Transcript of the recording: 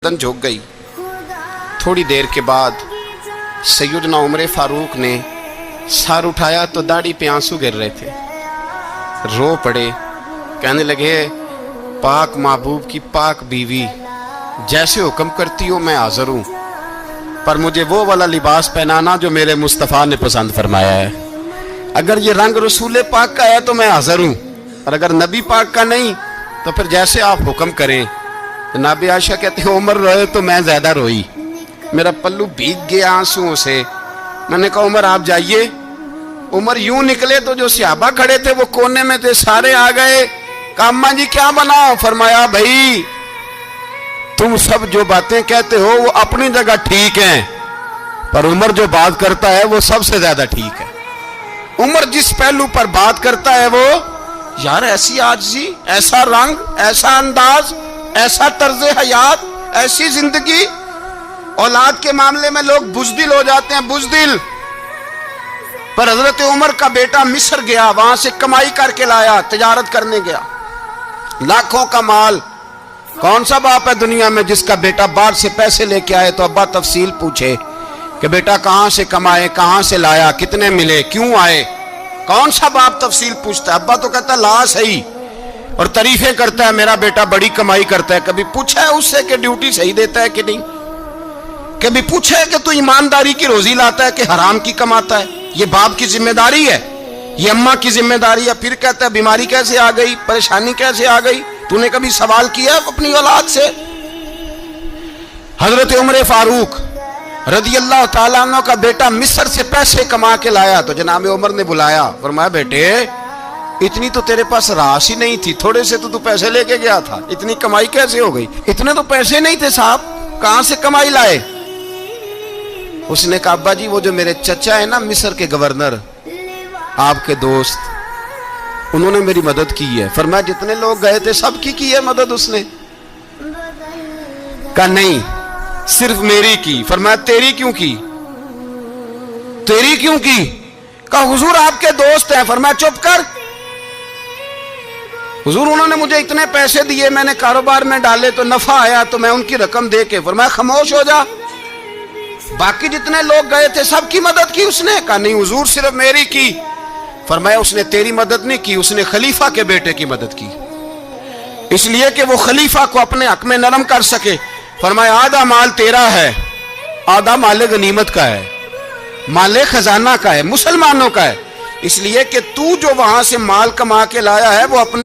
गर्दन झुक गई। थोड़ी देर के बाद सैयदना उमर फारूक ने सर उठाया तो दाढ़ी पे आंसू गिर रहे थे। रो पड़े, कहने लगे पाक महबूब की पाक बीवी, जैसे हुक्म करती हो मैं हाज़िर हूँ, पर मुझे वो वाला लिबास पहनाना जो मेरे मुस्तफ़ा ने पसंद फरमाया है। अगर ये रंग रसूल पाक का है तो मैं हाज़िर हूँ, और अगर नबी पाक का नहीं तो फिर जैसे आप हुक्म करें। तो नाबी आयशा कहती है उमर रोए तो मैं ज़्यादा रोई, मेरा पल्लू भीग गया आंसुओं से। मैंने कहा उमर आप जाइए। उमर यूं निकले तो जो सहाबा खड़े थे वो कोने में थे, सारे आ गए। कहा अम्मा जी क्या बनाओ? फरमाया भाई तुम सब जो बातें कहते हो वो अपनी जगह ठीक हैं, पर उमर जो बात करता है वो सबसे ज्यादा ठीक है। उमर जिस पहलू पर बात करता है वो, यार ऐसी आजिज़ी, ऐसा रंग, ऐसा अंदाज, ऐसा तर्ज हयात, ऐसी जिंदगी। औलाद के मामले में लोग बुज़दिल हो जाते हैं, बुज़दिल। पर हजरत उमर का बेटा मिस्र गया, वहां से कमाई करके लाया, तिजारत करने गया, लाखों का माल। कौन सा बाप है दुनिया में जिसका बेटा बाहर से पैसे लेके आए तो अब्बा तफसील पूछे कि बेटा कहां से कमाए, कहां से लाया, कितने मिले, क्यों आए? कौन सा बाप तफसील पूछता है? अब्बा तो कहता ला सही और तारीफें करता है, मेरा बेटा बड़ी कमाई करता है। कभी पूछा है उससे कि ड्यूटी सही देता है कि नहीं? कभी पूछा है कि तू ईमानदारी की रोजी लाता है कि हराम की कमाता है? ये बाप की जिम्मेदारी है, ये अम्मा की जिम्मेदारी है। फिर कहता है बीमारी कैसे आ गई, परेशानी कैसे आ गई? तूने कभी सवाल किया अपनी औलाद से? हजरत उमर फारूक रज़ी अल्लाह ताला अन्हु का बेटा मिस्र से पैसे कमा के लाया तो जनाब उमर ने बुलाया, फरमाया बेटे इतनी तो तेरे पास राशि नहीं थी, थोड़े से तो तू पैसे लेके गया था, इतनी कमाई कैसे हो गई? इतने तो पैसे नहीं थे साहब, कहां से कमाई लाए? उसने कहा अब्बा जी वो जो मेरे चचा है ना मिस्र के गवर्नर, आपके दोस्त, उन्होंने मेरी मदद की है। फरमाया जितने लोग गए थे सबकी की है मदद उसने? कहा नहीं सिर्फ मेरी की। फरमाया तेरी क्यों की? तेरी क्यों की? कहा हुजूर आपके दोस्त हैं। फरमाया चुप कर, हुजूर उन्होंने मुझे इतने पैसे दिए, मैंने कारोबार में डाले तो नफा आया तो मैं उनकी रकम दे के। फरमाया खामोश हो जा, बाकी जितने लोग गए थे सबकी मदद की उसने? कहा नहीं हुजूर सिर्फ मेरी की। फरमाया उसने तेरी मदद नहीं की, उसने खलीफा के बेटे की मदद की, इसलिए कि वो खलीफा को अपने हक में नरम कर सके। फरमाया आधा माल तेरा है, आधा माले गनीमत का है, माले खजाना का है, मुसलमानों का है, इसलिए कि तू जो वहां से माल कमा के लाया है वो अपने